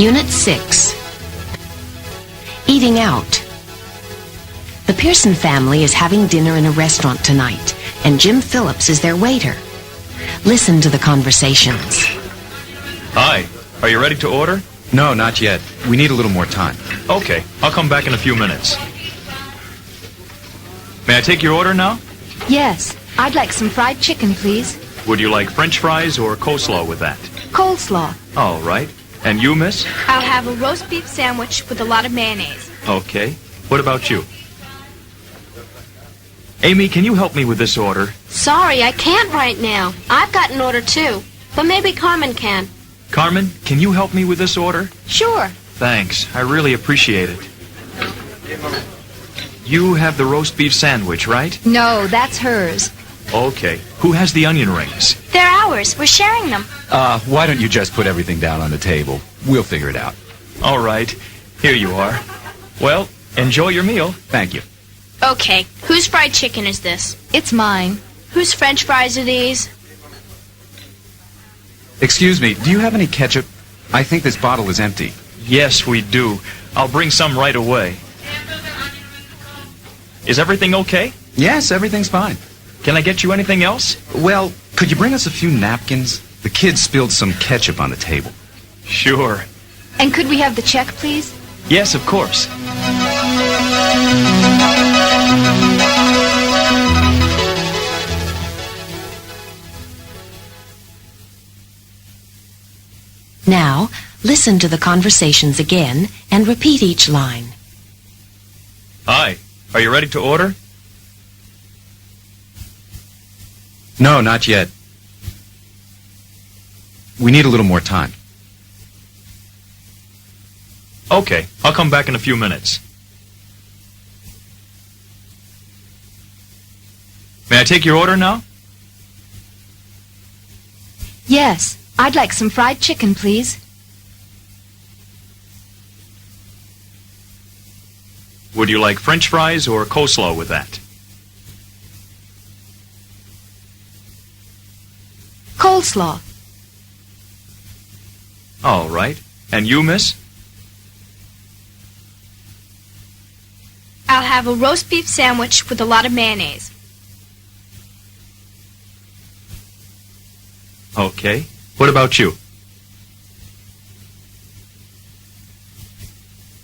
Unit 6. Eating out. The Pearson family is having dinner in a restaurant tonight, and Jim Phillips is their waiter. Listen to the conversations. Hi, are you ready to order? No, not yet. We need a little more time. Okay, I'll come back in a few minutes. May I take your order now? Yes, I'd like some fried chicken, please. Would you like French fries or coleslaw with that? Coleslaw. All right. And you, miss? I'll have a roast beef sandwich with a lot of mayonnaise. Okay. What about you? Amy, can you help me with this order? Sorry, I can't right now. I've got an order too, but maybe Carmen can. Carmen, can you help me with this order? Sure. Thanks. I really appreciate it. You have the roast beef sandwich, right? No, that's hers. Okay. Who has the onion rings? They're ours. We're sharing them. Why don't you just put everything down on the table? We'll figure it out. All right. Here you are. Well, enjoy your meal. Thank you. Okay, whose fried chicken is this? It's mine. Whose French fries are these? Excuse me, do you have any ketchup? I think this bottle is empty. Yes, we do. I'll bring some right away. Is everything okay? Yes, everything's fine. Can I get you anything else? Well, could you bring us a few napkins? The kids spilled some ketchup on the table. Sure. And could we have the check, please? Yes, of course. Now, listen to the conversations again and repeat each line. Hi, are you ready to order? No, not yet. We need a little more time. Okay, I'll come back in a few minutes. May I take your order now? Yes, I'd like some fried chicken, please. Would you like French fries or coleslaw with that? Coleslaw. All right. And you, miss? I'll have a roast beef sandwich with a lot of mayonnaise. Okay. What about you?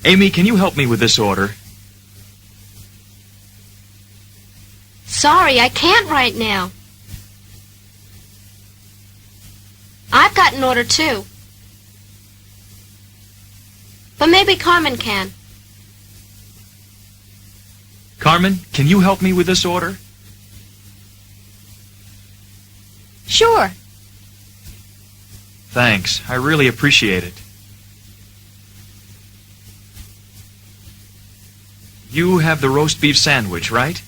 Amy, can you help me with this order? Sorry, I can't right now. I've got an order too. But maybe Carmen can. Carmen, can you help me with this order? Sure. Thanks. I really appreciate it. You have the roast beef sandwich, right?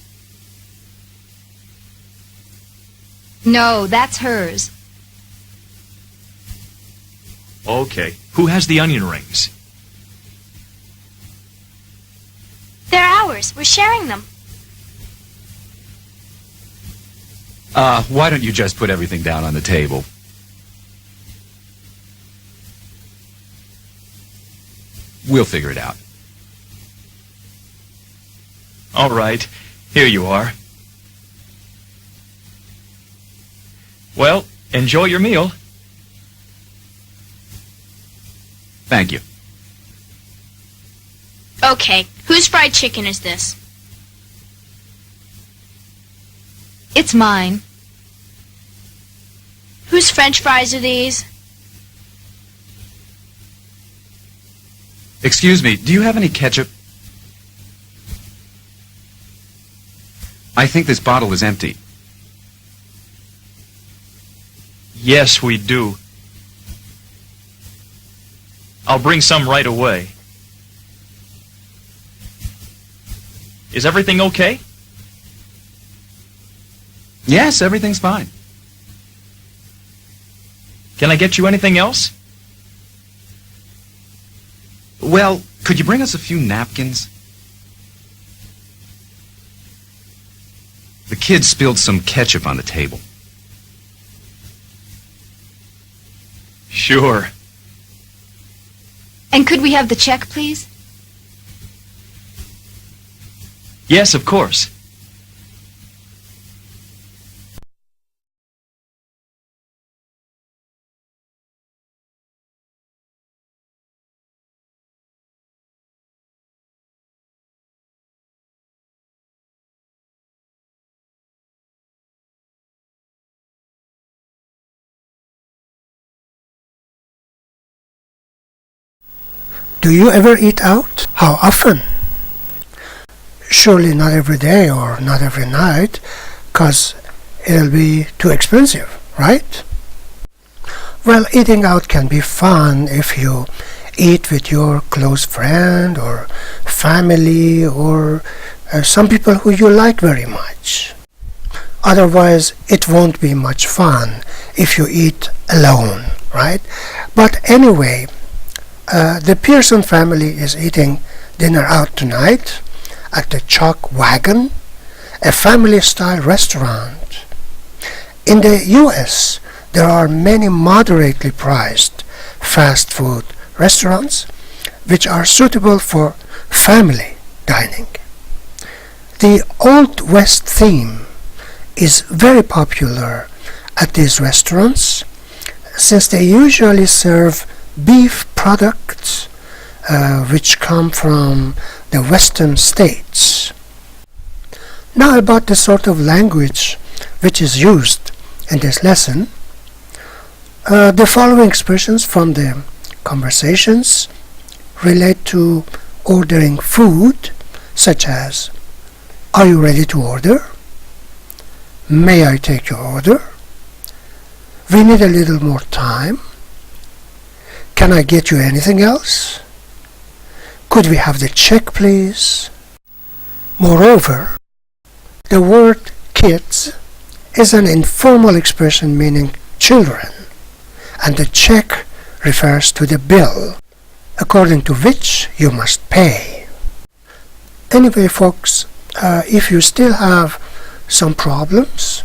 No, that's hers. Okay. Who has the onion rings? They're ours. We're sharing them. Why don't you just put everything down on the table? We'll figure it out. All right. Here you are. Well, enjoy your meal. Thank you. Okay, whose fried chicken is this? It's mine. Whose French fries are these? Excuse me, do you have any ketchup? I think this bottle is empty. Yes, we do. I'll bring some right away. Is everything okay? Yes, everything's fine. Can I get you anything else? Well, could you bring us a few napkins? The kids spilled some ketchup on the table. Sure. And could we have the check, please? Yes, of course. Do you ever eat out? How often? Surely not every day or not every night, 'cause it'll be too expensive, right? Well, eating out can be fun if you eat with your close friend or family or some people who you like very much. Otherwise, it won't be much fun if you eat alone, right? But anyway, the Pearson family is eating dinner out tonight at the Chuck Wagon, a family-style restaurant. In the US, there are many moderately priced fast food restaurants which are suitable for family dining. The Old West theme is very popular at these restaurants since they usually serve beef products which come from the western states. Now about the sort of language which is used in this lesson. The following expressions from the conversations relate to ordering food, such as, "Are you ready to order?" "May I take your order?" "We need a little more time." "Can I get you anything else?" "Could we have the check, please?" Moreover, the word kids is an informal expression meaning children, and the check refers to the bill, according to which you must pay. Anyway, folks, if you still have some problems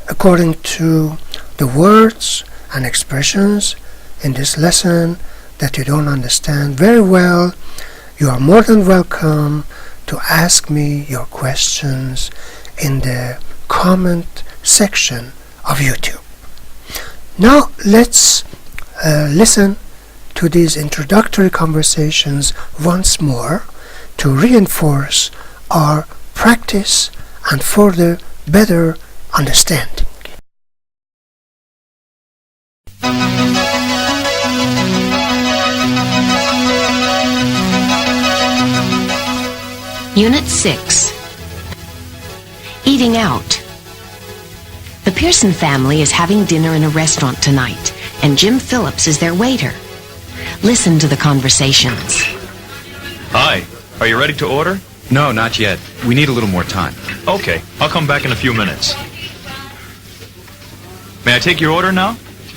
according to the words and expressions in this lesson that you don't understand very well, you are more than welcome to ask me your questions in the comment section of YouTube. Now let's listen to these introductory conversations once more to reinforce our practice and further better understanding. Unit 6. Eating out. The Pearson family is having dinner in a restaurant tonight, and Jim Phillips is their waiter. Listen to the conversations. Hi. Are you ready to order? No, not yet. We need a little more time. Okay. I'll come back in a few minutes. May I take your order now?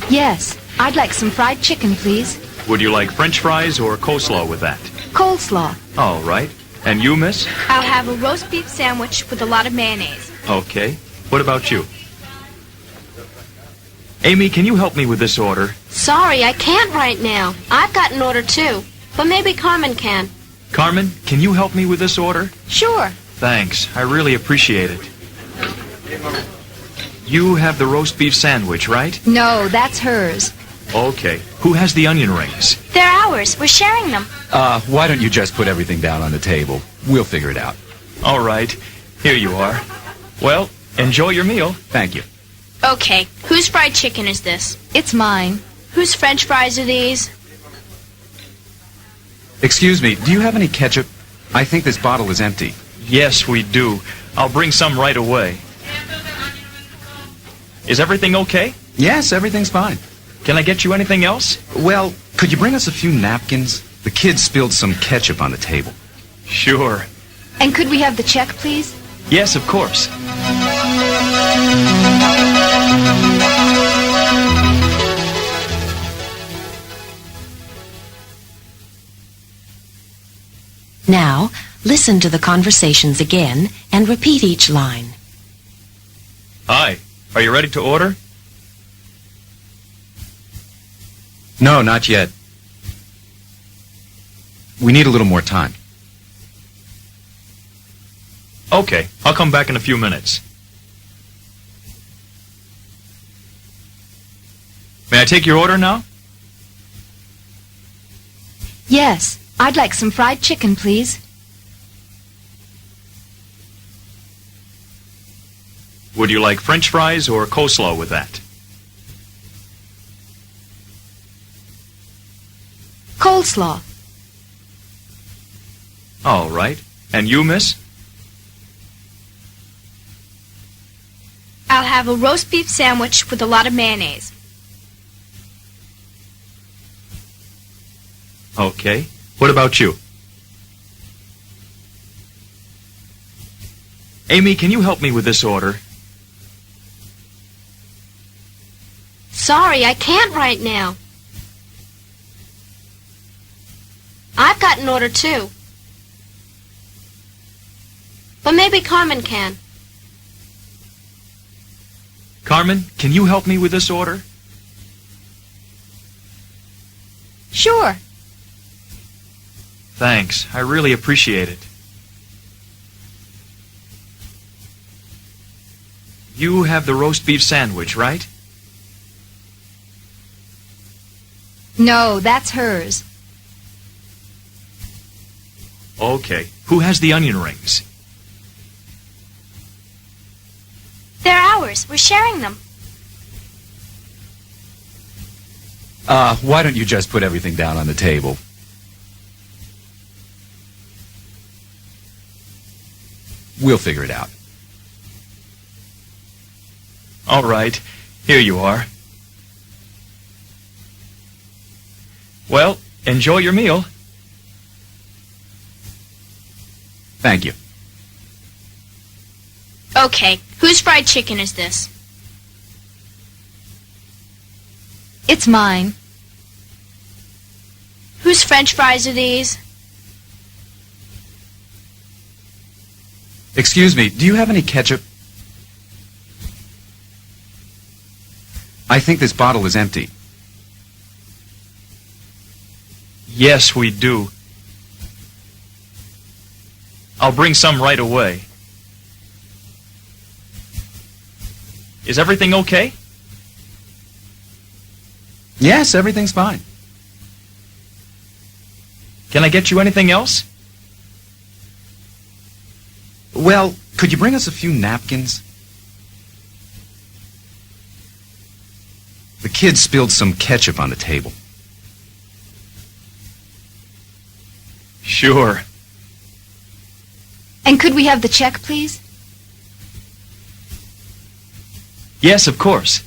Yes, I'd like some fried chicken, please. Would you like French fries or coleslaw with that? Coleslaw. All right. And you, miss? I'll have a roast beef sandwich with a lot of mayonnaise. Okay. What about you? Amy, can you help me with this order? Sorry, I can't right now. I've got an order too. But maybe Carmen can. Carmen, can you help me with this order? Sure. Thanks. I really appreciate it. You have the roast beef sandwich, right? No, that's hers. Okay. Who has the onion rings? They're ours. We're sharing them. Why don't you just put everything down on the table? We'll figure it out. All right. Here you are. Well, enjoy your meal. Thank you. Okay. Whose fried chicken is this? It's mine. Whose French fries are these? Excuse me, do you have any ketchup? I think this bottle is empty. Yes, we do. I'll bring some right away. Is everything okay? Yes, everything's fine. Can I get you anything else? Well, could you bring us a few napkins? The kids spilled some ketchup on the table. Sure. And could we have the check, please? Yes, of course. Now, listen to the conversations again and repeat each line. Hi. Are you ready to order? No, not yet. We need a little more time. Okay, I'll come back in a few minutes. May I take your order now? Yes, I'd like some fried chicken, please. Would you like French fries or coleslaw with that? Coleslaw. All right. And you, miss? I'll have a roast beef sandwich with a lot of mayonnaise. Okay. What about you? Amy, can you help me with this order? Sorry, I can't right now. I've got an order too. But maybe Carmen can. Carmen, can you help me with this order? Sure. Thanks. I really appreciate it. You have the roast beef sandwich, right? No, that's hers. Okay. Who has the onion rings? They're ours. We're sharing them. Why don't you just put everything down on the table? We'll figure it out. All right. Here you are. Well, enjoy your meal. Thank you. Okay, whose fried chicken is this? It's mine. Whose French fries are these? Excuse me, do you have any ketchup? I think this bottle is empty. Yes, we do. I'll bring some right away. Is everything okay? Yes, everything's fine. Can I get you anything else? Well, could you bring us a few napkins? The kids spilled some ketchup on the table. Sure. And could we have the check, please? Yes, of course.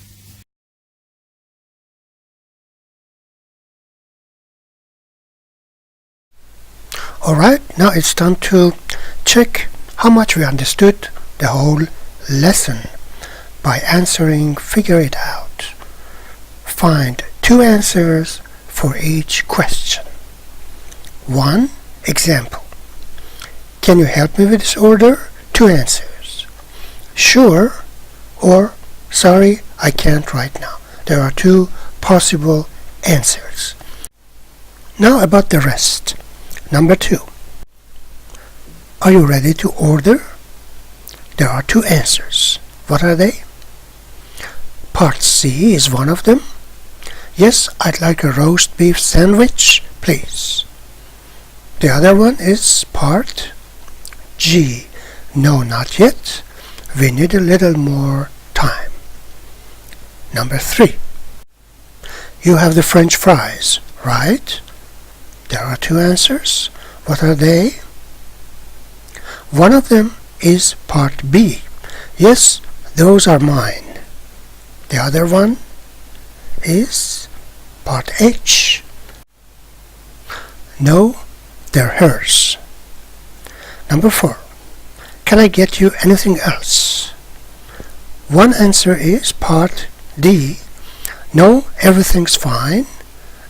Alright, now it's time to check how much we understood the whole lesson by answering Figure It Out. Find 2 answers for each question. 1 example. Can you help me with this order? 2 answers. Sure or sorry, I can't right now. There are 2 possible answers. Now about the rest. Number 2. Are you ready to order? There are 2 answers. What are they? Part C is one of them. Yes, I'd like a roast beef sandwich, please. The other one is part G. No, not yet. We need a little more time. Number 3. You have the French fries, right? There are 2 answers. What are they? One of them is part B. Yes, those are mine. The other one is part H. No, they're hers. Number 4. Can I get you anything else? One answer is part D. No, everything's fine.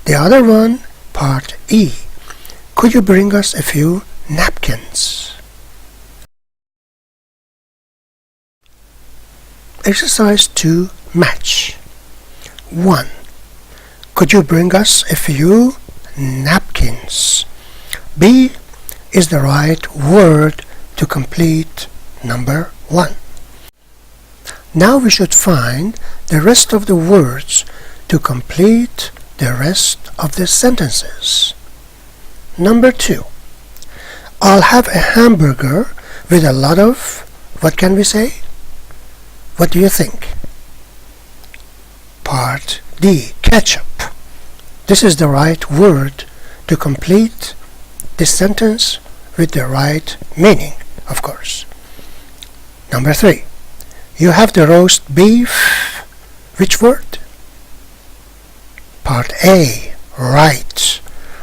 The other one, part E. Could you bring us a few napkins? Exercise 2 match. 1. Could you bring us a few napkins? B is the right word to complete number 1. Now we should find the rest of the words to complete the rest of the sentences. Number 2. I'll have a hamburger with a lot of, what can we say? What do you think? Part D, ketchup. This is the right word to complete this sentence with the right meaning, of course. Number 3. You have the roast beef. Which word? Part A, right.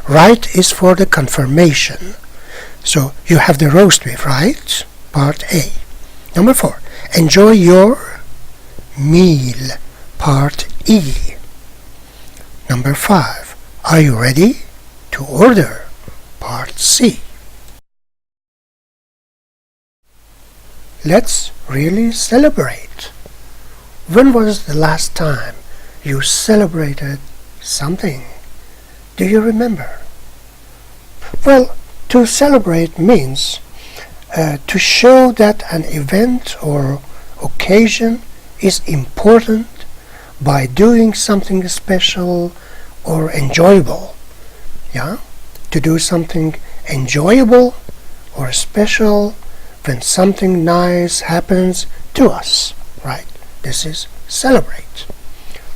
Right is for the confirmation. So you have the roast beef, right? Part A. Number 4. Enjoy your meal. Part E. Number 5. Are you ready to order? Part C. Let's really celebrate. When was the last time you celebrated something? Do you remember? Well, to celebrate means to show that an event or occasion is important by doing something special or enjoyable. Yeah? To do something enjoyable or special when something nice happens to us, right? This is celebrate.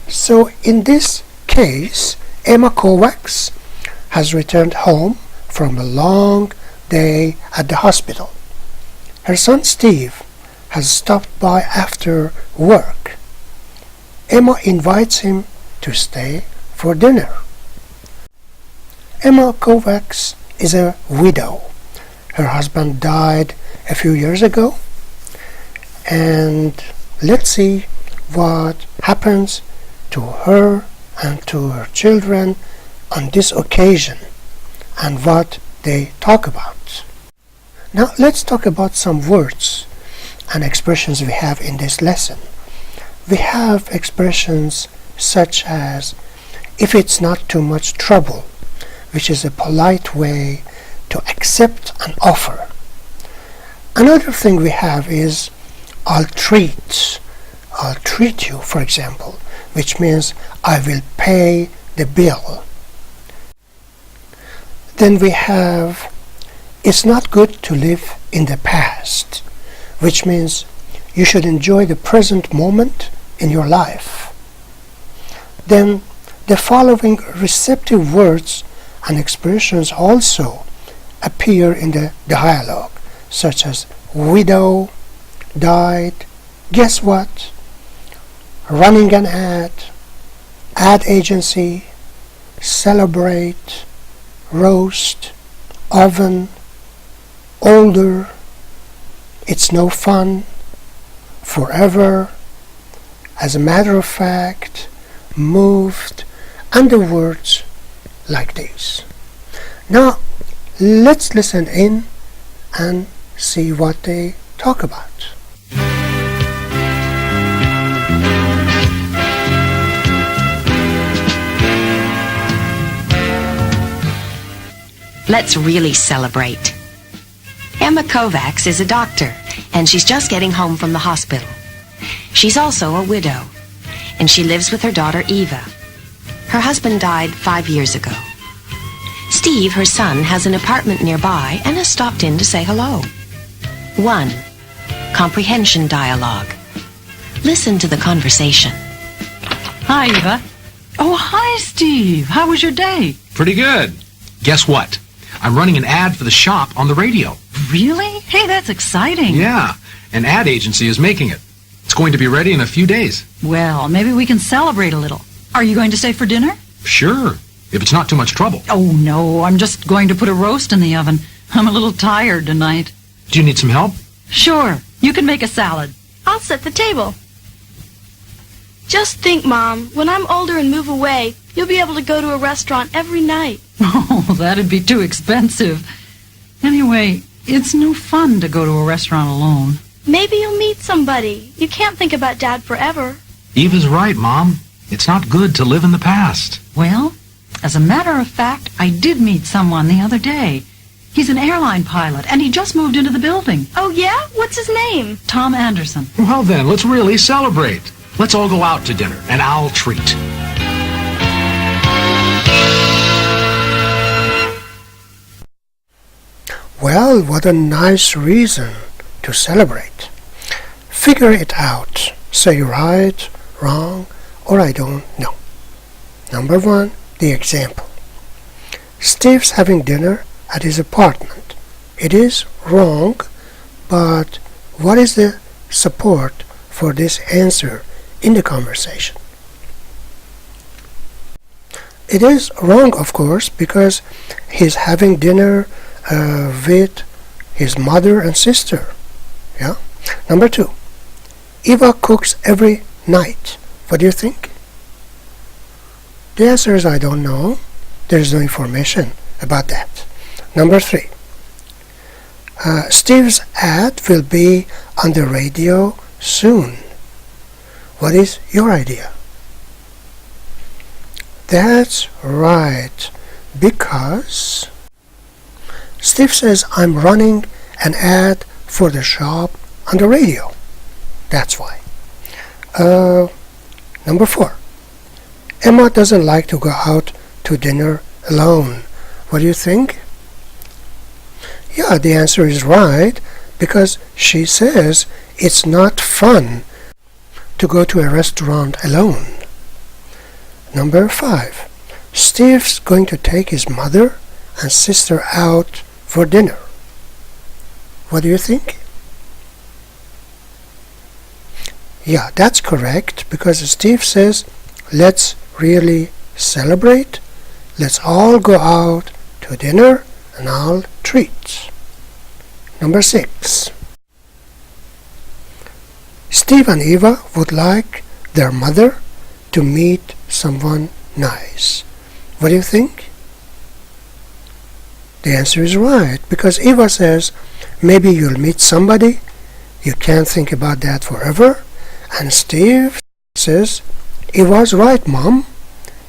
So in this case, Emma Kovacs has returned home from a long day at the hospital. Her son Steve has stopped by after work. Emma invites him to stay for dinner. Emma Kovacs is a widow. Her husband died a few years ago, and let's see what happens to her and to her children on this occasion and what they talk about. Now let's talk about some words and expressions we have in this lesson. We have expressions such as if it's not too much trouble, which is a polite way to accept an offer. Another thing we have is I'll treat you, for example, which means I will pay the bill. Then we have it's not good to live in the past, which means you should enjoy the present moment in your life. Then the following receptive words and expressions also appear in the dialogue, such as widow, died, guess what, running an ad agency, celebrate, roast, oven, older, it's no fun, forever, as a matter of fact, moved, and the words like these. Now let's listen in and see what they talk about. Let's really celebrate. Emma Kovacs is a doctor, and she's just getting home from the hospital. She's also a widow, and she lives with her daughter Eva. Her husband died 5 years ago. Steve, her son, has an apartment nearby and has stopped in to say hello. 1. Comprehension Dialog. Listen to the conversation. Hi, Eva. Oh, hi, Steve. How was your day? Pretty good. Guess what? I'm running an ad for the shop on the radio. Really? Hey, that's exciting. Yeah, an ad agency is making it. It's going to be ready in a few days. Well, maybe we can celebrate a little. Are you going to stay for dinner? Sure, if it's not too much trouble. Oh, no, I'm just going to put a roast in the oven. I'm a little tired tonight. Do you need some help? Sure, you can make a salad. I'll set the table. Just think, Mom, when I'm older and move away, you'll be able to go to a restaurant every night. Oh, that'd be too expensive. Anyway, it's no fun to go to a restaurant alone. Maybe you'll meet somebody. You can't think about Dad forever. Eva's right, Mom. It's not good to live in the past. Well, as a matter of fact, I did meet someone the other day. He's an airline pilot, and he just moved into the building. Oh, yeah? What's his name? Tom Anderson. Well then, let's really celebrate. Let's all go out to dinner, and I'll treat. Well, what a nice reason to celebrate. Figure it out. Say right, wrong, or I don't know. Number 1, the example. Steve's having dinner at his apartment. It is wrong, but what is the support for this answer in the conversation? It is wrong, of course, because he's having dinner with his mother and sister. Yeah. Number 2, Eva cooks every night. What do you think? The answer is I don't know. There's no information about that. Number 3, Steve's ad will be on the radio soon. What is your idea? That's right, because Steve says I'm running an ad for the shop on the radio. That's why. Number 4, Emma doesn't like to go out to dinner alone. What do you think? Yeah, the answer is right, because she says it's not fun to go to a restaurant alone. Number 5, Steve's going to take his mother and sister out for dinner. What do you think? Yeah, that's correct, because Steve says, let's really celebrate. Let's all go out to dinner and I'll treat. Number 6, Steve and Eva would like their mother to meet someone nice. What do you think? The answer is right, because Eva says, maybe you'll meet somebody, you can't think about that forever. And Steve says, Eva's right, Mom.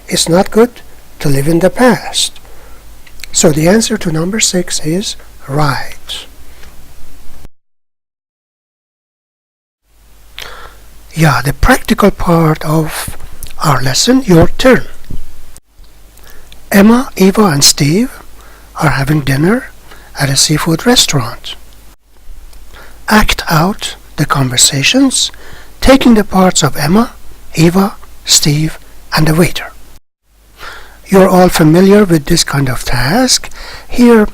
It's not good to live in the past. So the answer to number 6 is right. Yeah, the practical part of our lesson, your turn. Emma, Eva, and Steve are having dinner at a seafood restaurant. Act out the conversations, taking the parts of Emma, Eva, Steve, and the waiter. You're all familiar with this kind of task. Here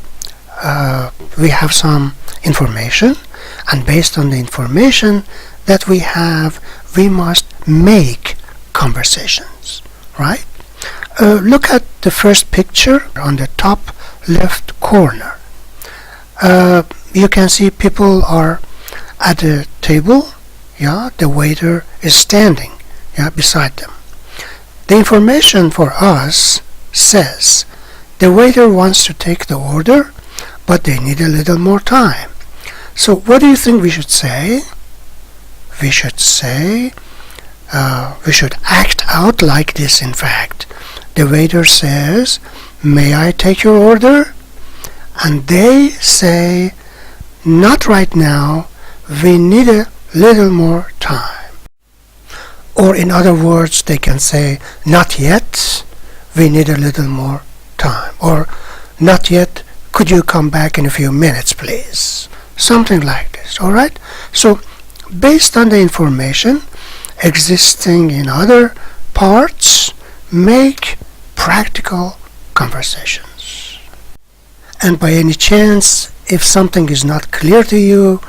we have some information, and based on the information that we have, we must make conversations, right? Look at the first picture on the top left corner. You can see people are at a table. Yeah, the waiter is standing, yeah, beside them. The information for us says the waiter wants to take the order, but they need a little more time. So what do you think we should say? We should say, we should act out like this, in fact. The waiter says, may I take your order? And they say, not right now, we need a little more time. Or in other words, they can say, not yet, we need a little more time. Or, not yet, could you come back in a few minutes, please? Something like this, alright? So, based on the information existing in other parts, make practical conversations. And by any chance, if something is not clear to you,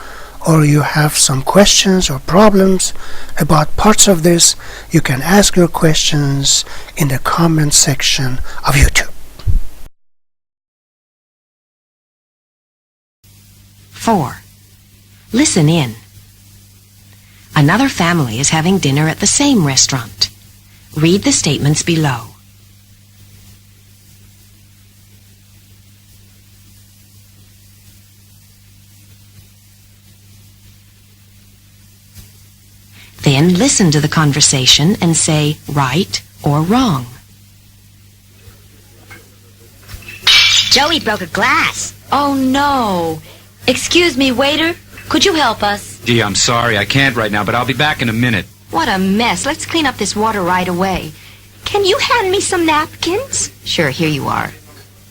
or you have some questions or problems about parts of this, you can ask your questions in the comment section of YouTube. 4. Listen in. Another family is having dinner at the same restaurant. Read the statements below. Then listen to the conversation and say right or wrong. Joey broke a glass. Oh, no. Excuse me, waiter. Could you help us? Gee, I'm sorry. I can't right now, but I'll be back in a minute. What a mess. Let's clean up this water right away. Can you hand me some napkins? Sure, here you are.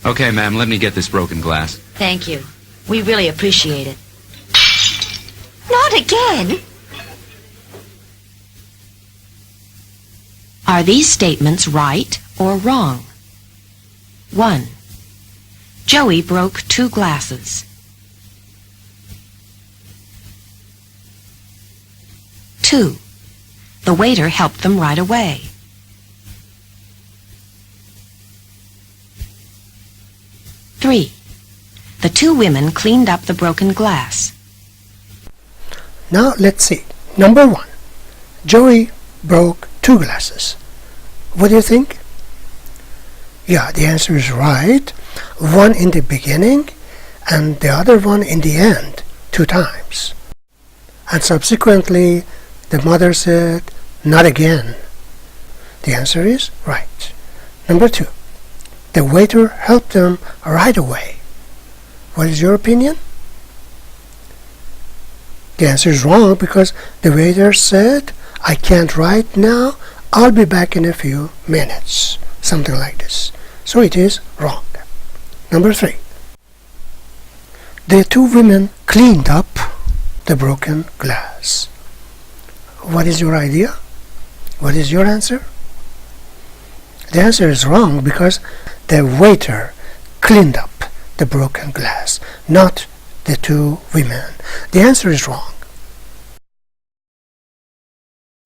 Okay, ma'am, let me get this broken glass. Thank you. We really appreciate it. Not again. Are these statements right or wrong? 1. Joey broke 2 glasses. 2. The waiter helped them right away. 3. The 2 women cleaned up the broken glass. Now let's see. Number 1. Joey broke 2 glasses. What do you think? Yeah, the answer is right. One in the beginning and the other one in the end, 2 times. And subsequently, the mother said, not again. The answer is right. Number 2. The waiter helped them right away. What is your opinion? The answer is wrong because the waiter said, I can't right now, I'll be back in a few minutes. Something like this. So it is wrong. Number 3. The 2 women cleaned up the broken glass. What is your idea? What is your answer? The answer is wrong because the waiter cleaned up the broken glass, not the 2 women. The answer is wrong.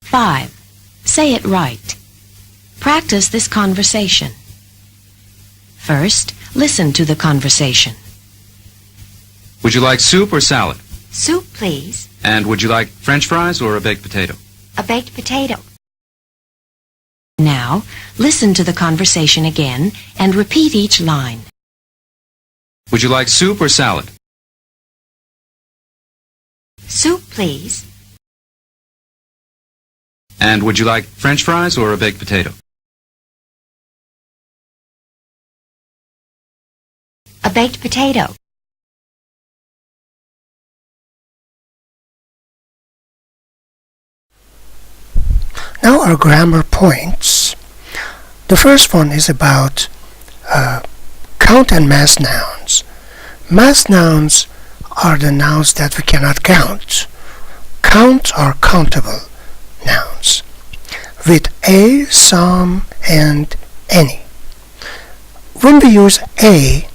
5. Say it right. Practice this conversation. First, listen to the conversation. Would you like soup or salad? Soup, please. And would you like French fries or a baked potato? A baked potato. Now, listen to the conversation again and repeat each line. Would you like soup or salad? Soup, please. And would you like French fries or a baked potato? A baked potato. Now our grammar points. The first one is about count and mass nouns. Mass nouns are the nouns that we cannot count. Count are countable nouns with a, some, and any. When we use a,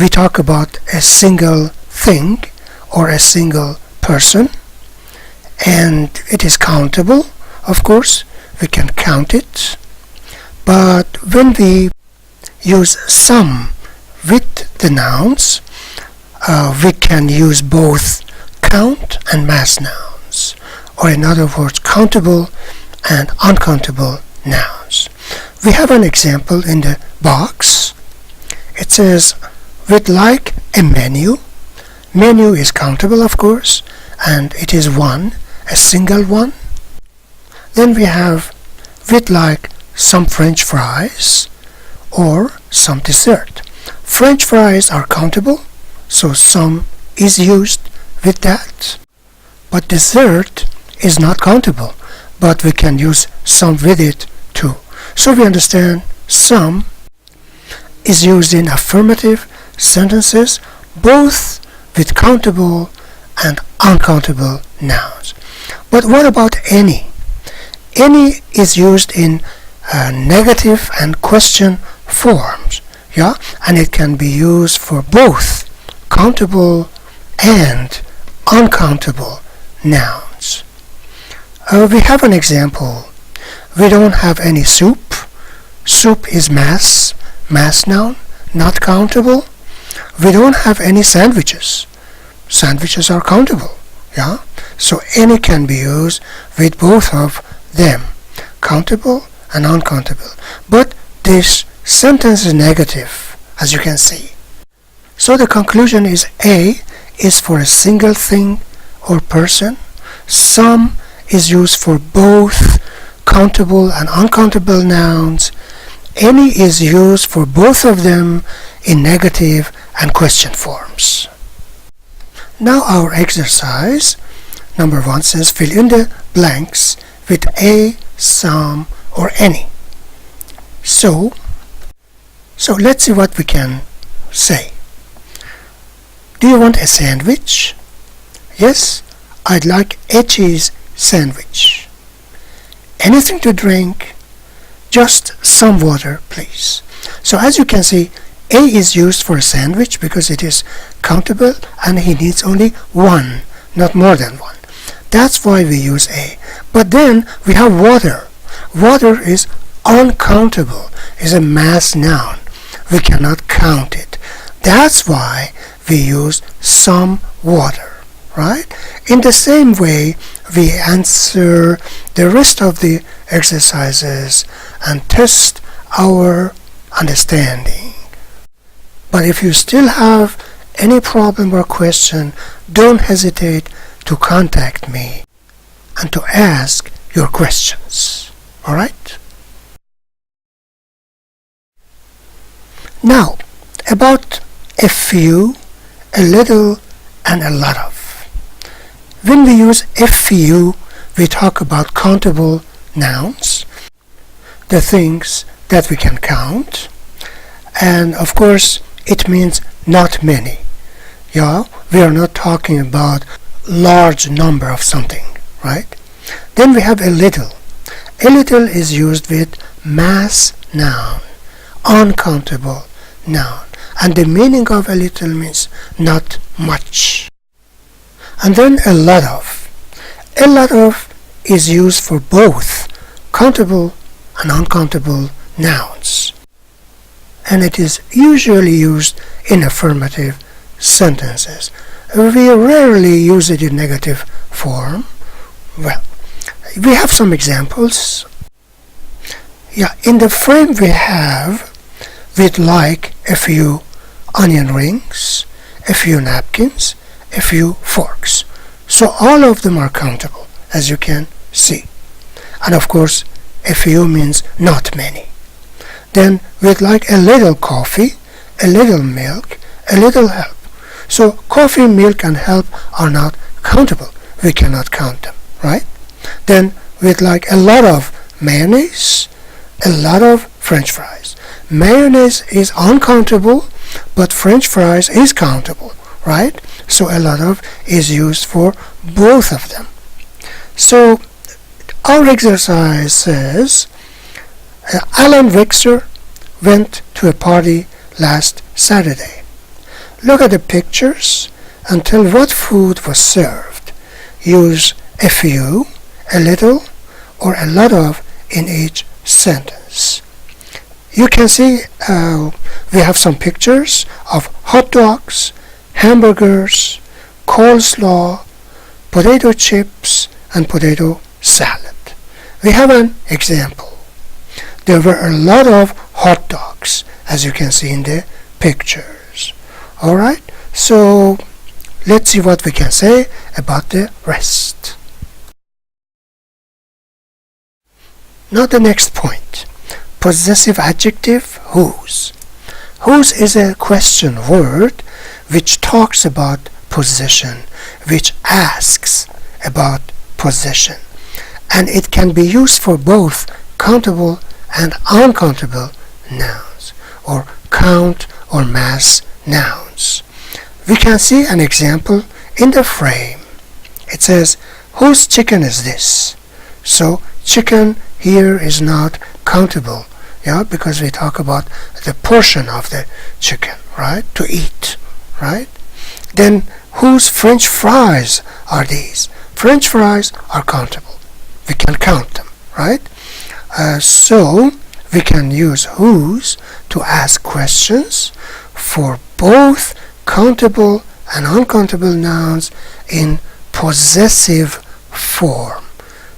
we talk about a single thing or a single person, and it is countable. Of course, we can count it, but when we use some with the nouns, we can use both count and mass nouns, or in other words, countable and uncountable nouns. We have an example in the box. It says, with like a menu. Menu is countable, of course, and it is one, a single one. Then we have with like some French fries or some dessert. French fries are countable, so some is used with that. But dessert is not countable, but we can use some with it too. So we understand some is used in affirmative sentences, both with countable and uncountable nouns. But what about any? Any is used in negative and question forms, yeah, and it can be used for both countable and uncountable nouns. We have an example. We don't have any soup. Soup is mass noun, not countable. We don't have any sandwiches. Sandwiches are countable, yeah. So any can be used with both of them, countable and uncountable. But this sentence is negative, as you can see. So the conclusion is A is for a single thing or person. Some is used for both countable and uncountable nouns. Any is used for both of them in negative and question forms. Now our exercise, number 1 says fill in the blanks with a, some, or any. So let's see what we can say. Do you want a sandwich? Yes, I'd like a cheese sandwich. Anything to drink? Just some water, please. So as you can see, A is used for a sandwich because it is countable and he needs only one, not more than one. That's why we use A. But then we have water. Water is uncountable, is a mass noun. We cannot count it. That's why we use some water, right? In the same way, we answer the rest of the exercises and test our understanding. But if you still have any problem or question, don't hesitate to contact me and to ask your questions. All right? Now, about a few, a little, and a lot of. When we use a few, we talk about countable nouns, the things that we can count, and of course it means not many. Yeah, we are not talking about large number of something, right? Then we have a little. A little is used with mass noun, uncountable noun, and the meaning of a little means not much. And then a lot of. A lot of is used for both countable and uncountable nouns, and it is usually used in affirmative sentences. We rarely use it in negative form. Well, we have some examples. Yeah, in the frame we have with like a few onion rings, a few napkins, a few forks. So all of them are countable, as you can see. And of course, a few means not many. Then with like a little coffee, a little milk, a little help. So coffee, milk, and help are not countable. We cannot count them, right? Then with like a lot of mayonnaise, a lot of French fries. Mayonnaise is uncountable, but French fries is countable, right? So a lot of is used for both of them. So our exercise says Alan Wixer went to a party last Saturday. Look at the pictures and tell what food was served. Use a few, a little, or a lot of in each sentence. You can see we have some pictures of hot dogs, hamburgers, coleslaw, potato chips, and potato salad. We have an example. There were a lot of hot dogs, as you can see in the pictures. Alright, so let's see what we can say about the rest. Now the next point. Possessive adjective, whose. Whose is a question word which talks about possession, which asks about possession. And it can be used for both countable and uncountable nouns, or count or mass nouns. We can see an example in the frame. It says, whose chicken is this? So chicken here is not countable, yeah, because we talk about the portion of the chicken, right, to eat, right? Then whose French fries are these? French fries are countable. We can count them, right? So we can use whose to ask questions for both countable and uncountable nouns in possessive form,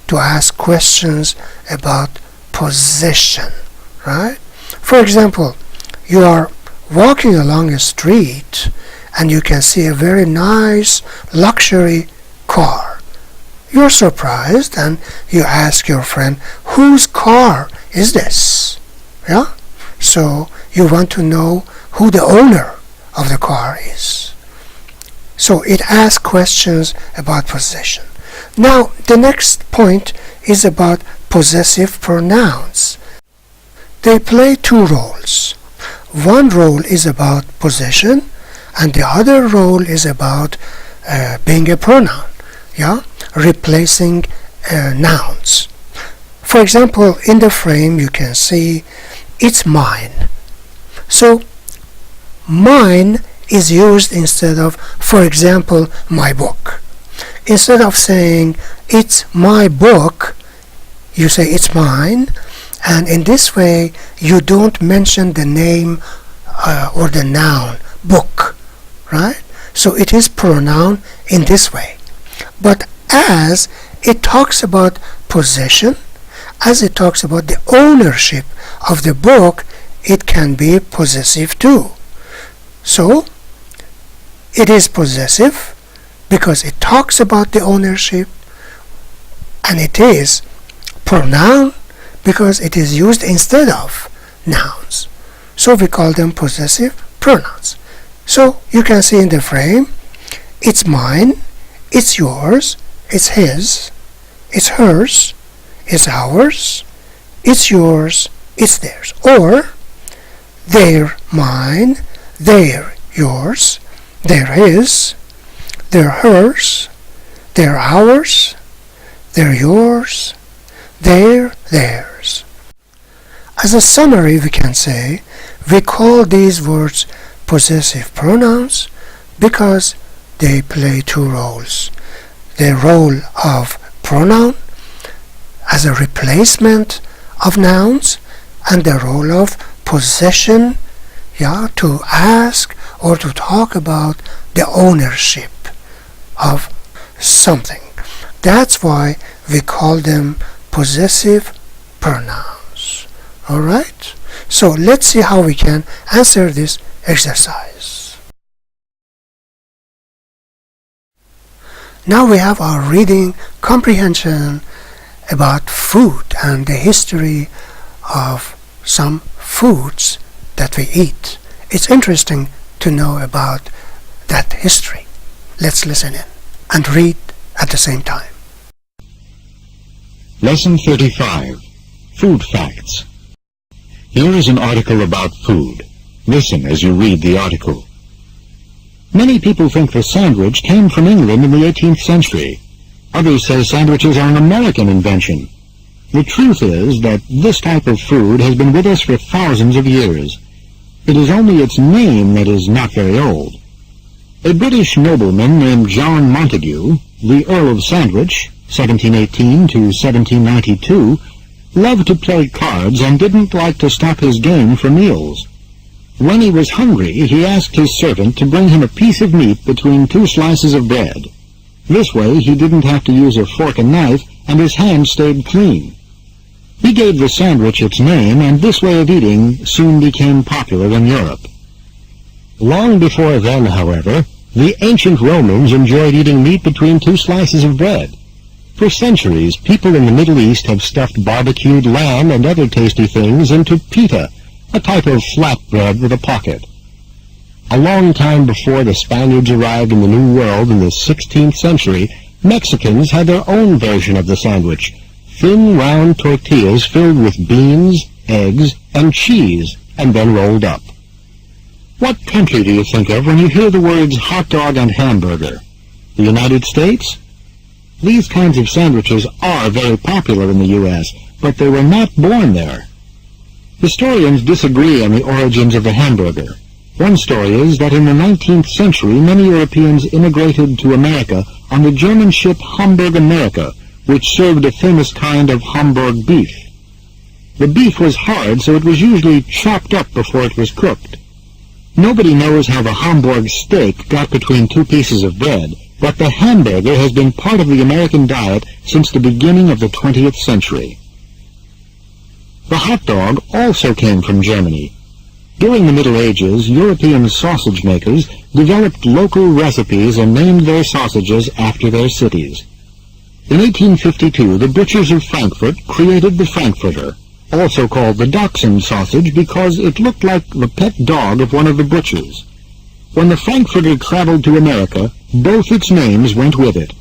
to ask questions about possession, right? For example, you are walking along a street and you can see a very nice luxury car. You're surprised and you ask your friend, whose car is this? Yeah? So you want to know who the owner of the car is. So it asks questions about possession. Now the next point is about possessive pronouns. They play two roles. One role is about possession, and the other role is about being a pronoun, replacing nouns. For example, in the frame you can see it's mine. So mine is used instead of, for example, my book. Instead of saying it's my book, you say it's mine, and in this way you don't mention the name or the noun book, right? So it is pronoun in this way. But as it talks about possession, as it talks about the ownership of the book, it can be possessive too. So it is possessive because it talks about the ownership, and it is pronoun because it is used instead of nouns. So we call them possessive pronouns. So you can see in the frame, it's mine, it's yours, it's his, it's hers, it's ours, it's yours, it's theirs. Or they're mine, they're yours, they're his, they're hers, they're ours, they're yours, they're theirs. As a summary, we can say we call these words possessive pronouns because they play two roles. The role of pronoun as a replacement of nouns, and the role of possession, to ask or to talk about the ownership of something. That's why we call them possessive pronouns. Alright? So let's see how we can answer this exercise. Now we have our reading comprehension about food and the history of some foods that we eat. It's interesting to know about that history. Let's listen in and read at the same time. Lesson 35, Food Facts. Here is an article about food. Listen as you read the article. Many people think the sandwich came from England in the 18th century. Others say sandwiches are an American invention. The truth is that this type of food has been with us for thousands of years. It is only its name that is not very old. A British nobleman named John Montagu, the Earl of Sandwich, 1718 to 1792, loved to play cards and didn't like to stop his game for meals. When he was hungry, he asked his servant to bring him a piece of meat between two slices of bread. This way he didn't have to use a fork and knife, and his hands stayed clean. He gave the sandwich its name, and this way of eating soon became popular in Europe. Long before then, however, the ancient Romans enjoyed eating meat between two slices of bread. For centuries, people in the Middle East have stuffed barbecued lamb and other tasty things into pita, a type of flatbread with a pocket. A long time before the Spaniards arrived in the New World in the 16th century, Mexicans had their own version of the sandwich, thin round tortillas filled with beans, eggs, and cheese, and then rolled up. What country do you think of when you hear the words hot dog and hamburger? The United States? These kinds of sandwiches are very popular in the U.S., but they were not born there. Historians disagree on the origins of the hamburger. One story is that in the 19th century, many Europeans immigrated to America on the German ship Hamburg America, which served a famous kind of Hamburg beef. The beef was hard, so it was usually chopped up before it was cooked. Nobody knows how the Hamburg steak got between two pieces of bread, but the hamburger has been part of the American diet since the beginning of the 20th century. The hot dog also came from Germany. During the Middle Ages, European sausage makers developed local recipes and named their sausages after their cities. In 1852, the butchers of Frankfurt created the Frankfurter, also called the Dachshund sausage because it looked like the pet dog of one of the butchers. When the Frankfurter traveled to America, both its names went with it.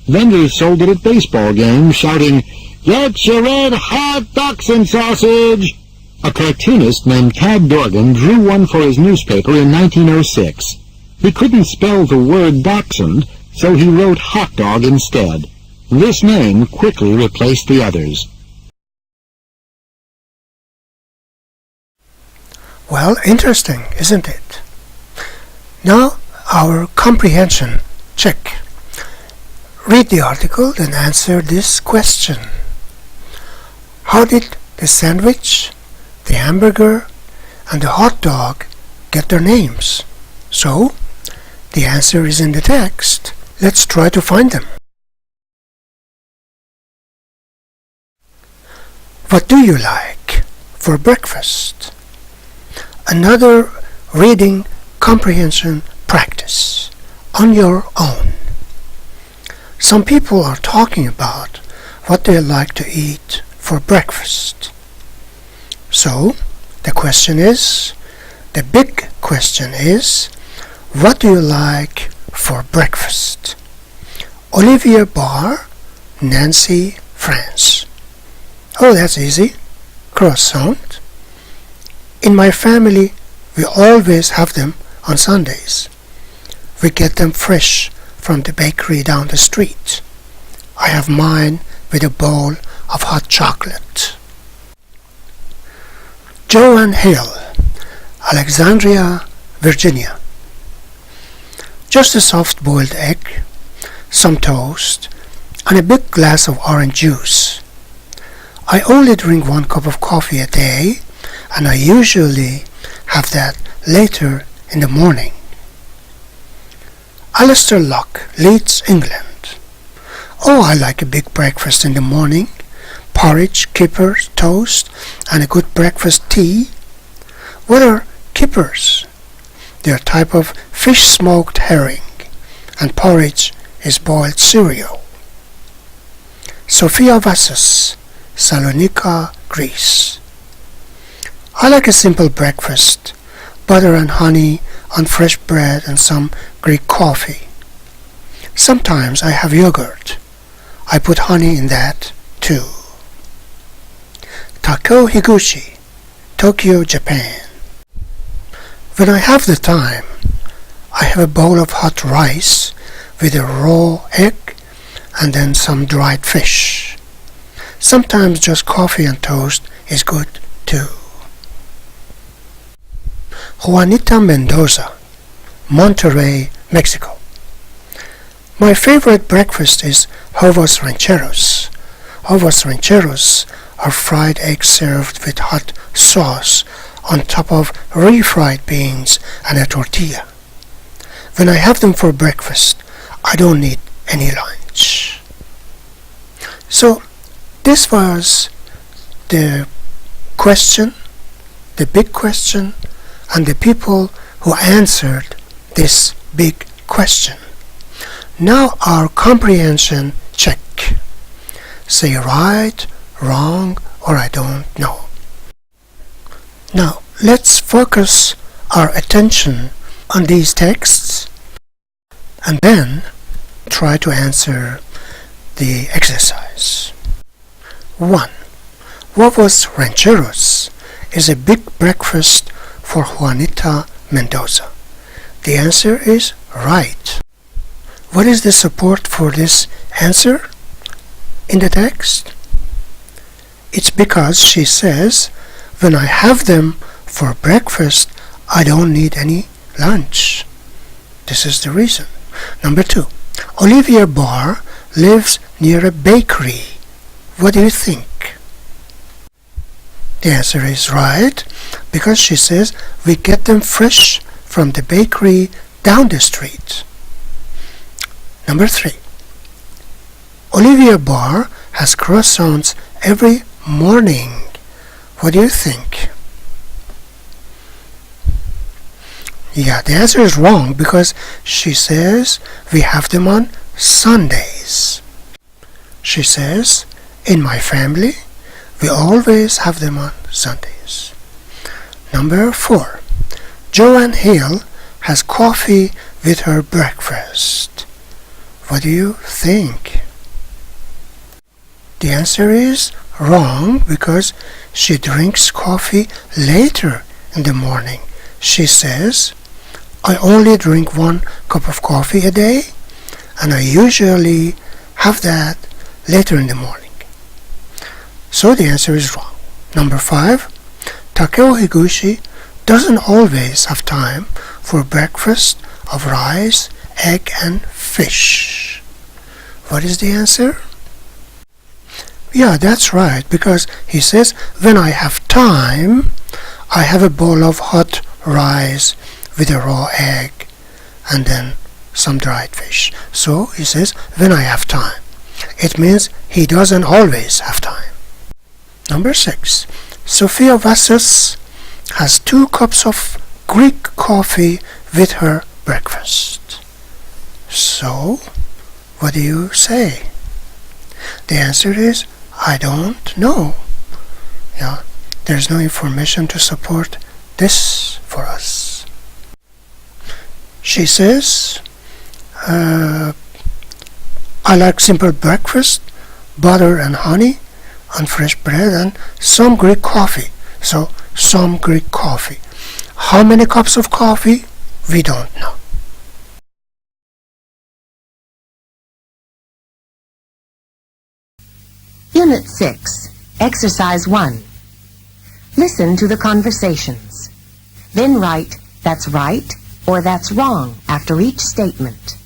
Vendors sold it at baseball games, shouting, "Get your red hot Dachshund sausage!" A cartoonist named Tad Dorgan drew one for his newspaper in 1906. He couldn't spell the word Dachshund, so he wrote hot dog instead. This name quickly replaced the others. Well, interesting, isn't it? Now, our comprehension check. Read the article, then answer this question. How did the sandwich, the hamburger, and the hot dog get their names? So, the answer is in the text. Let's try to find them. What do you like for breakfast? Another reading comprehension practice on your own. Some people are talking about what they like to eat for breakfast. So, the big question is, what do you like for breakfast? Olivier Bar, Nancy, France. Oh, that's easy. Croissant. In my family, we always have them on Sundays. We get them fresh from the bakery down the street. I have mine with a bowl of hot chocolate. Joanne Hill, Alexandria, Virginia. Just a soft-boiled egg, some toast, and a big glass of orange juice. I only drink 1 cup of coffee a day, and I usually have that later in the morning. Alistair Locke, Leeds, England. Oh, I like a big breakfast in the morning. Porridge, kippers, toast, and a good breakfast tea. What are kippers? They're a type of fish smoked herring, and porridge is boiled cereal. Sophia Vassos, Salonika, Greece. I like a simple breakfast, butter and honey on fresh bread and some Greek coffee. Sometimes I have yogurt. I put honey in that too. Tako Higuchi, Tokyo, Japan. When I have the time, I have a bowl of hot rice with a raw egg and then some dried fish. Sometimes just coffee and toast is good too. Juanita Mendoza, Monterrey, Mexico. My favorite breakfast is huevos rancheros. Huevos rancheros are fried eggs served with hot sauce on top of refried beans and a tortilla. When I have them for breakfast, I don't need any lunch. So, this was the question, the big question, and the people who answered this big question. Now our comprehension check. Say right, wrong, or I don't know. Now let's focus our attention on these texts and then try to answer the exercise. 1. Huevos rancheros is a big breakfast for Juanita Mendoza. The answer is right. What is the support for this answer in the text? It's because she says, when I have them for breakfast, I don't need any lunch. This is the reason. Number 2. Olivier Bar lives near a bakery. What do you think? The answer is right, because she says we get them fresh from the bakery down the street. Number 3. Olivier Bar has croissants every morning. What do you think? Yeah, the answer is wrong because she says we have them on Sundays. She says, in my family, We always have them on Sundays. Number 4. Joanne Hill has coffee with her breakfast. What do you think? The answer is wrong, because she drinks coffee later in the morning. She says, I only drink 1 cup of coffee a day, and I usually have that later in the morning. So the answer is wrong. Number 5. Takeo Higuchi doesn't always have time for breakfast of rice, egg, and fish. What is the answer? Yeah, that's right, because he says, when I have time, I have a bowl of hot rice with a raw egg and then some dried fish. So he says, when I have time. It means he doesn't always have time. Number 6. Sophia Vassos has 2 cups of Greek coffee with her breakfast. So, what do you say? The answer is, I don't know. Yeah, there's no information to support this for us. She says, I like simple breakfast, butter and honey, and fresh bread, and some Greek coffee. So, some Greek coffee. How many cups of coffee? We don't know. Unit 6, Exercise 1. Listen to the conversations. Then write, that's right or that's wrong after each statement.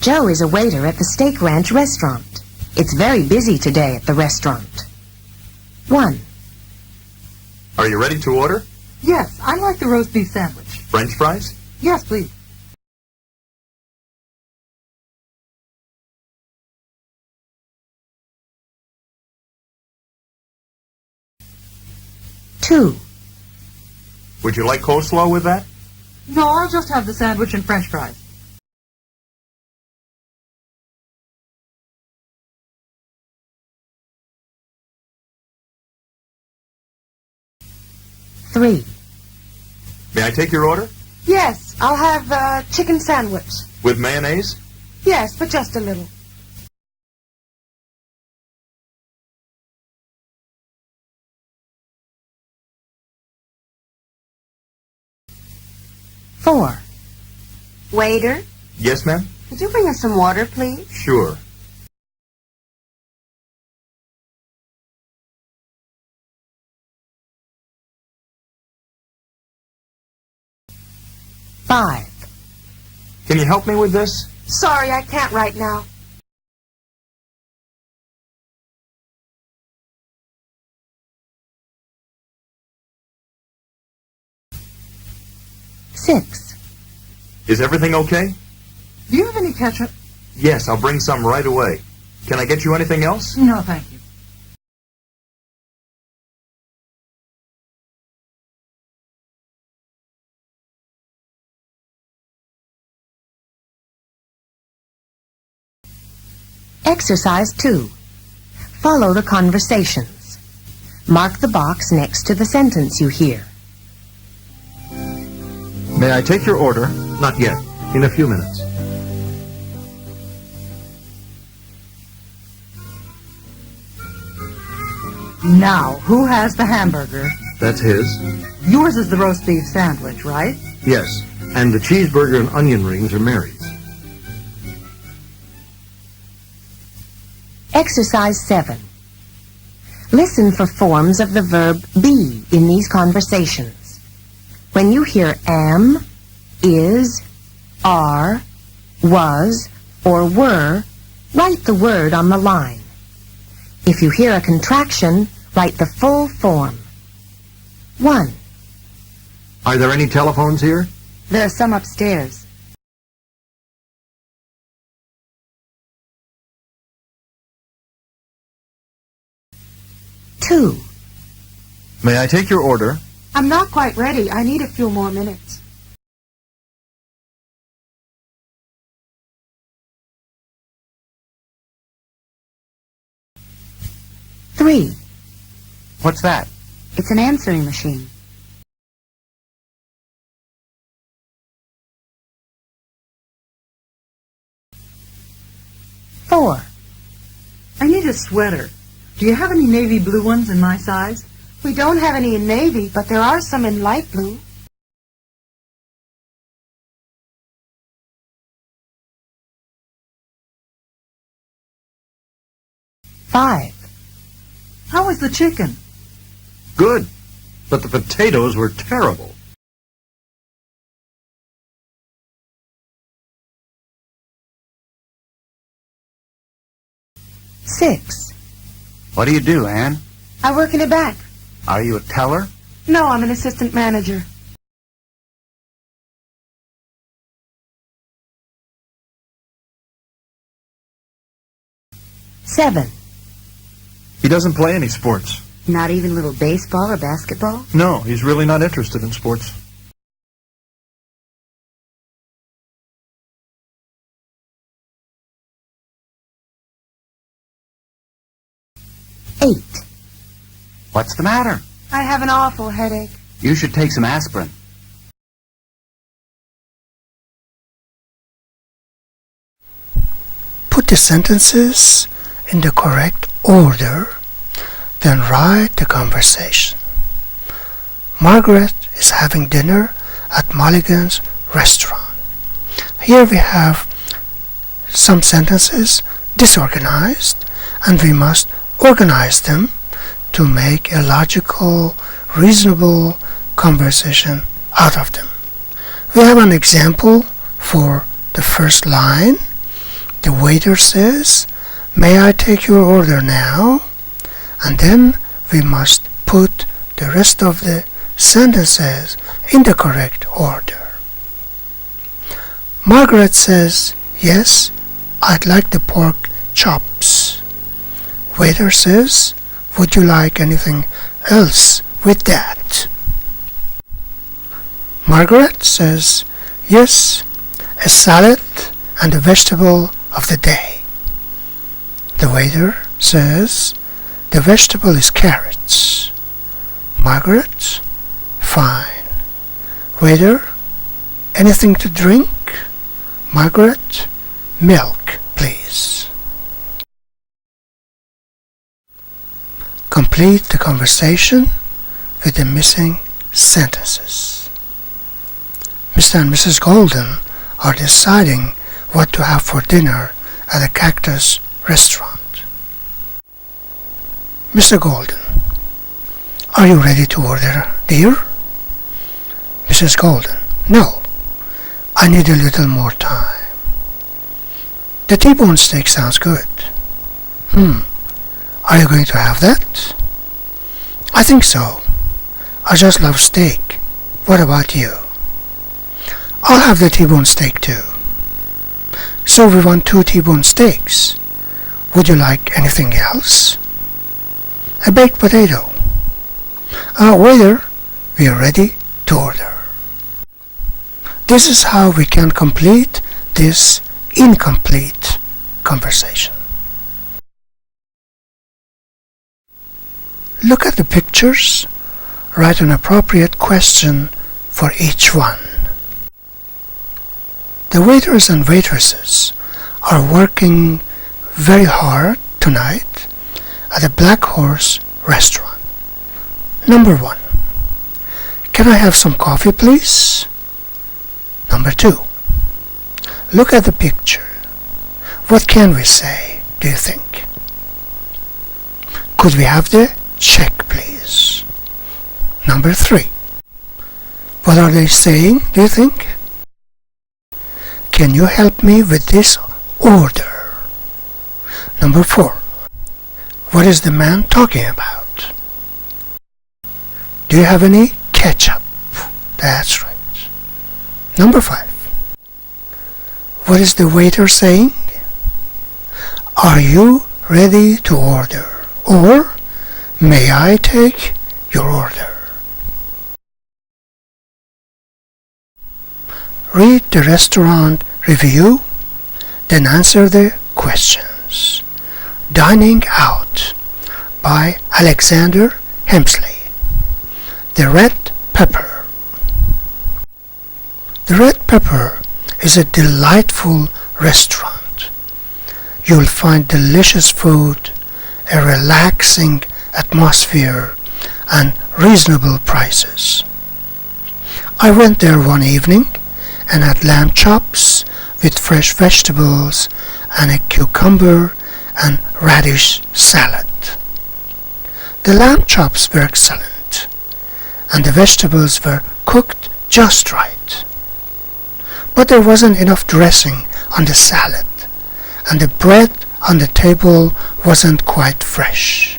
Joe is a waiter at the Steak Ranch restaurant. It's very busy today at the restaurant. 1. Are you ready to order? Yes, I like the roast beef sandwich. French fries? Yes, please. 2. Would you like coleslaw with that? No, I'll just have the sandwich and French fries. 3. May I take your order? Yes, I'll have a chicken sandwich. With mayonnaise? Yes, but just a little. 4. Waiter, Yes, ma'am? could you bring us some water, please? Sure. 5. Can you help me with this? Sorry, I can't right now. 6. Is everything okay? Do you have any ketchup? Yes, I'll bring some right away. Can I get you anything else? No, thank you. 2. Exercise 2. Follow the conversations. Mark the box next to the sentence you hear. May I take your order? Not yet. In a few minutes. Now, who has the hamburger? That's his. Yours is the roast beef sandwich, right? Yes. And the cheeseburger and onion rings are Mary's. Exercise 7. Listen for forms of the verb be in these conversations. When you hear am, is, are, was, or were, write the word on the line. If you hear a contraction, write the full form. 1. Are there any telephones here? There are some upstairs. 2. May I take your order? I'm not quite ready. I need a few more minutes. 3. What's that? It's an answering machine. Four. I need a sweater. Do you have any navy blue ones in my size? We don't have any in navy, but there are some in light blue. Five. How was the chicken? Good. But the potatoes were terrible. Six. What do you do, Anne? I work in a bank. Are you a teller? No, I'm an assistant manager. Seven. He doesn't play any sports. Not even little baseball or basketball? No, he's really not interested in sports. Eight. What's the matter? I have an awful headache. You should take some aspirin. Put the sentences in the correct order, then write the conversation. Margaret is having dinner at Mulligan's restaurant. Here we have some sentences disorganized, and we must organize them to make a logical, reasonable conversation out of them. We have an example for the first line. The waiter says, "May I take your order now?" And then we must put the rest of the sentences in the correct order. Margaret says, "Yes, I'd like the pork chops." Waiter says, "Would you like anything else with that?" Margaret says, "Yes, a salad and a vegetable of the day." The waiter says, "The vegetable is carrots." Margaret, "Fine." Waiter, "Anything to drink?" Margaret, "Milk, please." Complete the conversation with the missing sentences. Mr. and Mrs. Golden are deciding what to have for dinner at the Cactus restaurant. Mr. Golden, "Are you ready to order, dear?" Mrs. Golden, "No, I need a little more time." "The T-bone steak sounds good." Are you going to have that?" "I think so. I just love steak. What about you?" "I'll have the T-bone steak too." "So we want 2 T-bone steaks. Would you like anything else?" "A baked potato." "Waiter, we are ready to order." This is how we can complete this incomplete conversation. Look at the pictures. Write an appropriate question for each one. The waiters and waitresses are working very hard tonight at the Black Horse restaurant. Number 1. "Can I have some coffee, please?" Number 2. Look at the picture. What can we say, do you think? "Could we have the check, please?" Number 3. What are they saying, do you think? "Can you help me with this order?" Number 4. What is the man talking about? "Do you have any ketchup?" That's right. Number 5. What is the waiter saying? "Are you ready to order?" Or, "May I take your order?" Read the restaurant review, then answer the questions. Dining Out by Alexander Hemsley. The Red Pepper. The Red Pepper is a delightful restaurant. You'll find delicious food, a relaxing atmosphere, and reasonable prices. I went there one evening and had lamb chops with fresh vegetables and a cucumber and radish salad. The lamb chops were excellent, and the vegetables were cooked just right. But there wasn't enough dressing on the salad, and the bread on the table wasn't quite fresh.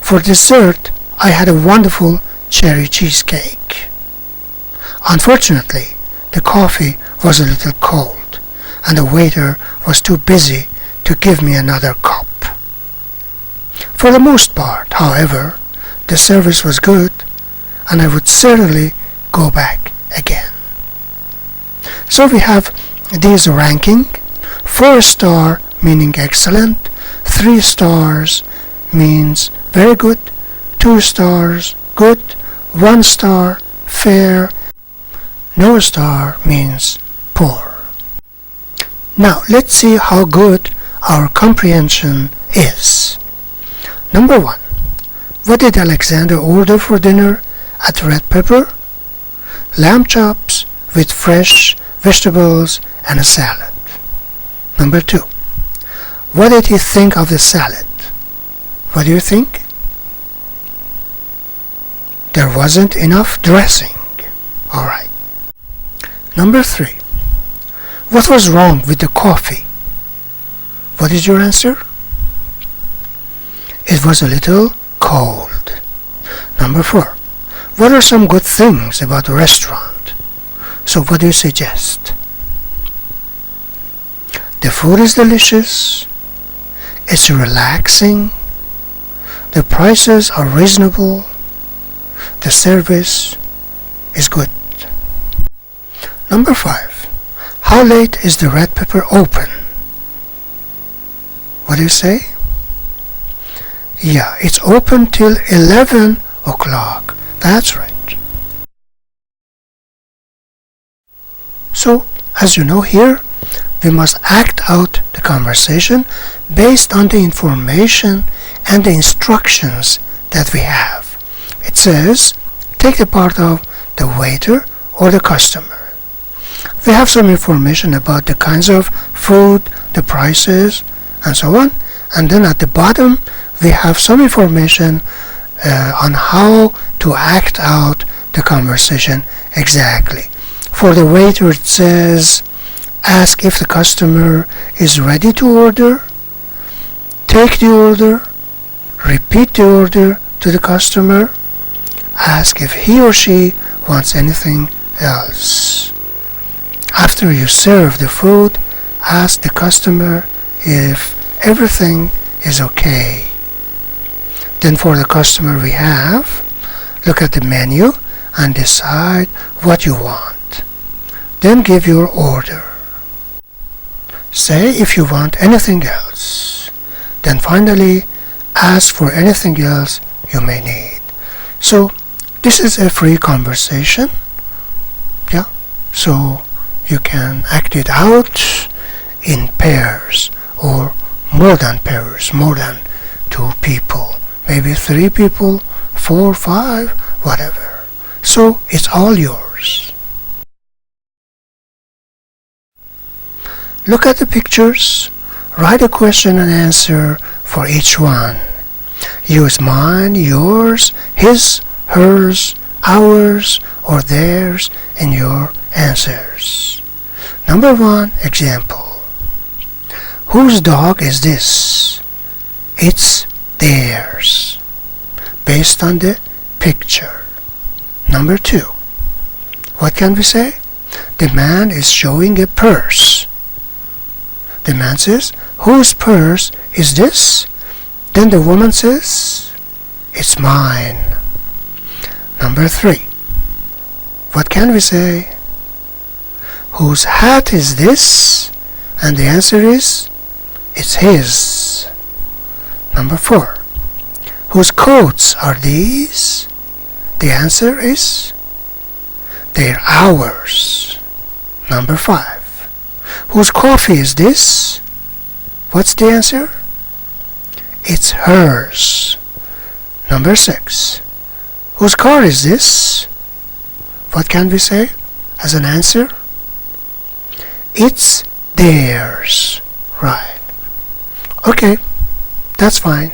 For dessert, I had a wonderful cherry cheesecake. Unfortunately, the coffee was a little cold, and the waiter was too busy to give me another cup. For the most part, however, the service was good, and I would certainly go back again. So we have these ranking: 4-star meaning excellent, 3 stars means very good, 2 stars good, 1 star fair, no star means poor. Now let's see how good our comprehension is. Number 1. What did Alexander order for dinner at Red Pepper? Lamb chops with fresh vegetables and a salad. Number 2. What did he think of the salad? What do you think? There wasn't enough dressing. Alright. Number 3. What was wrong with the coffee? What is your answer? It was a little cold. Number 4. What are some good things about the restaurant? So what do you suggest? The food is delicious. It's relaxing. The prices are reasonable. The service is good. Number 5. How late is the Red Pepper open? What do you say? Yeah, it's open till 11 o'clock. That's right. So, as you know here, we must act out the conversation based on the information and the instructions that we have. It says, take the part of the waiter or the customer. We have some information about the kinds of food, the prices, and so on. And then at the bottom, we have some information on how to act out the conversation exactly. For the waiter, it says, ask if the customer is ready to order, take the order, repeat the order to the customer, ask if he or she wants anything else. After you serve the food, ask the customer if everything is okay. Then for the customer we have, look at the menu and decide what you want. Then give your order. Say if you want anything else. Then finally ask for anything else you may need. So this is a free conversation. Yeah. So you can act it out in pairs or more than pairs, more than 2 people, maybe 3 people, 4, 5, whatever. So it's all yours. Look at the pictures, write a question and answer for each one. Use mine, yours, his, hers, ours, or theirs in your answers. Number 1, example. Whose dog is this? It's theirs. Based on the picture. Number 2. What can we say? The man is showing a purse. The man says, whose purse is this? Then the woman says, it's mine. Number 3. What can we say? Whose hat is this? And the answer is, it's his. Number 4. Whose coats are these? The answer is they're ours. Number 5. Whose coffee is this? What's the answer? It's hers. Number 6. Whose car is this? What can we say as an answer? It's theirs. Right. Okay, that's fine.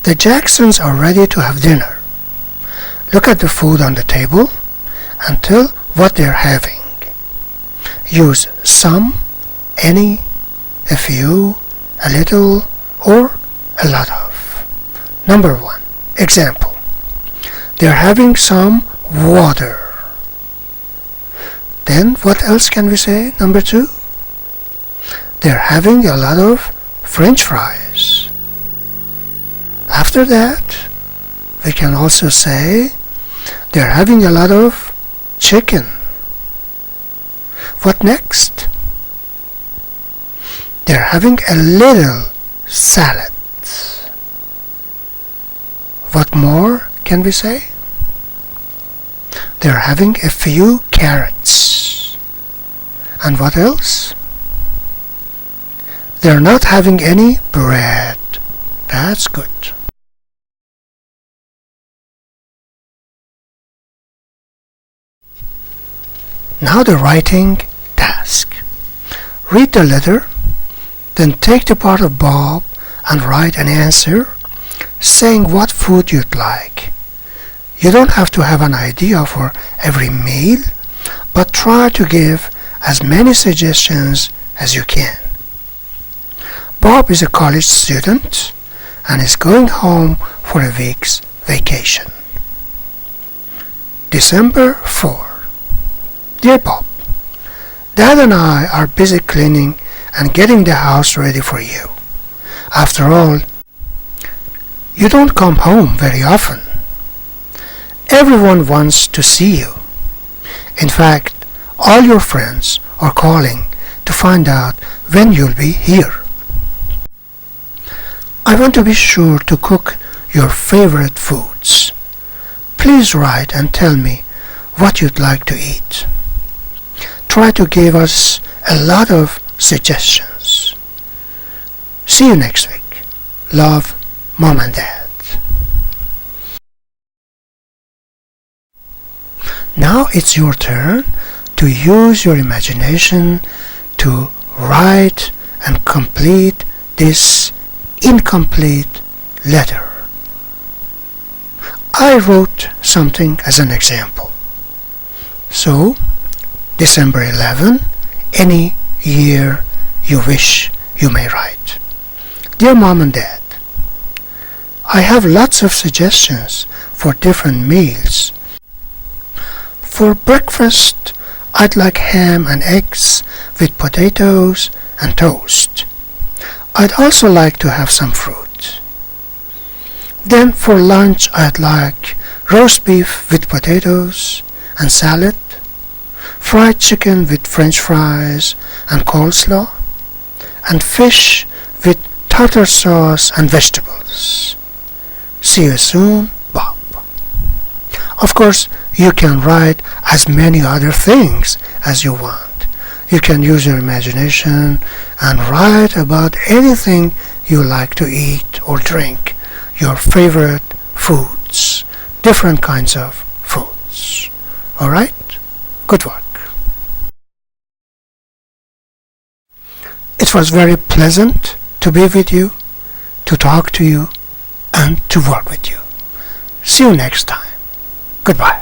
The Jacksons are ready to have dinner. Look at the food on the table and tell what they're having. Use some, any, a few, a little, or a lot of. Number 1. Example. They're having some water. Then what else can we say? Number 2. They're having a lot of French fries. After that, we can also say they're having a lot of chicken. What next? They're having a little salad. What more can we say? They're having a few carrots. And what else? They're not having any bread. That's good. Now the writing task. Read the letter, then take the part of Bob and write an answer saying what food you'd like. You don't have to have an idea for every meal, but try to give as many suggestions as you can. Bob is a college student and is going home for a week's vacation. December 4. Dear Bob, Dad and I are busy cleaning and getting the house ready for you. After all, you don't come home very often. Everyone wants to see you. In fact, all your friends are calling to find out when you'll be here. I want to be sure to cook your favorite foods. Please write and tell me what you'd like to eat. Try to give us a lot of suggestions. See you next week. Love, Mom and Dad. Now it's your turn to use your imagination to write and complete this incomplete letter. I wrote something as an example. So, December 11, any year you wish you may write. Dear Mom and Dad, I have lots of suggestions for different meals. For breakfast, I'd like ham and eggs with potatoes and toast. I'd also like to have some fruit. Then for lunch, I'd like roast beef with potatoes and salad, fried chicken with French fries and coleslaw, and fish with tartar sauce and vegetables. See you soon, Bob. Of course, you can write as many other things as you want. You can use your imagination and write about anything you like to eat or drink, your favorite foods, different kinds of foods. Alright? Good work. It was very pleasant to be with you, to talk to you, and to work with you. See you next time. Goodbye.